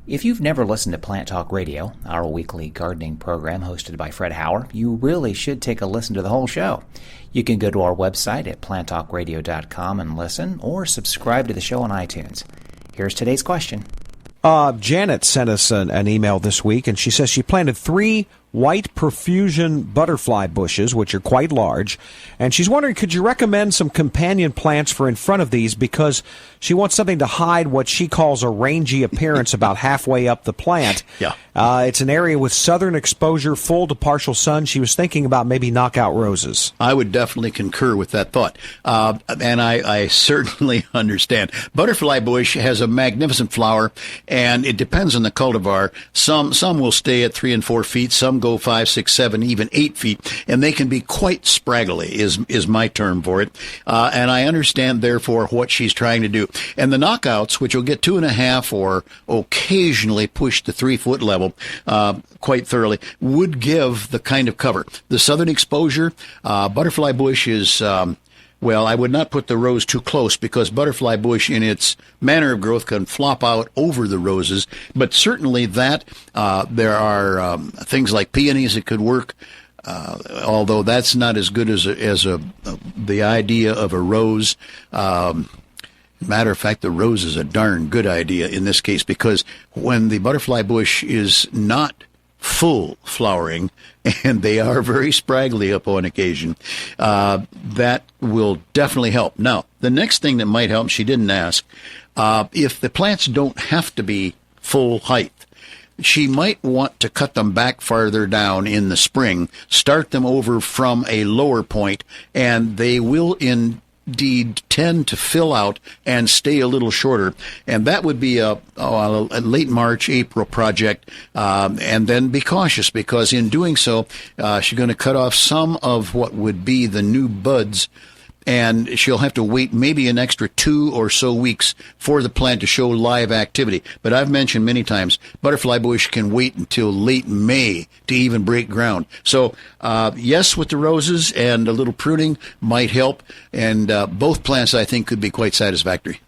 If you've never listened to Plant Talk Radio, our weekly gardening program hosted by Fred Hauer, you really should take a listen to the whole show. You can go to our website at planttalkradio.com and listen, or subscribe to the show on iTunes. Here's today's question. Janet sent us an email this week, and she says she planted 3 white profusion butterfly bushes, which are quite large, and she's wondering, could you recommend some companion plants for in front of these, because she wants something to hide what she calls a rangy appearance about halfway up the plant. Yeah. It's an area with southern exposure, full to partial sun. She was thinking about maybe knockout roses. I would definitely concur with that thought, and I certainly understand. Butterfly bush has a magnificent flower, and it depends on the cultivar. Some will stay at 3 and 4 feet, some go 5, 6, 7, even 8 feet, and they can be quite spraggly, is my term for it. And I understand, therefore, what she's trying to do. And the knockouts, which will get 2.5 or occasionally push the 3-foot level quite thoroughly, would give the kind of cover. The southern exposure, butterfly bush is... Well, I would not put the rose too close, because butterfly bush in its manner of growth can flop out over the roses. But certainly that there are things like peonies that could work, although that's not as good as the idea of a rose. Matter of fact, the rose is a darn good idea in this case, because when the butterfly bush is not full flowering, and they are very spraggly upon occasion, that will definitely help. Now, the next thing that might help, she didn't ask, if the plants don't have to be full height, she might want to cut them back farther down in the spring, start them over from a lower point, and they will indeed tend to fill out and stay a little shorter, and that would be a late March, April project, and then be cautious, because in doing so, she's going to cut off some of what would be the new buds, and she'll have to wait maybe an extra 2 or so weeks for the plant to show live activity. But I've mentioned many times, butterfly bush can wait until late May to even break ground. So, yes, with the roses, and a little pruning might help, and both plants, I think, could be quite satisfactory.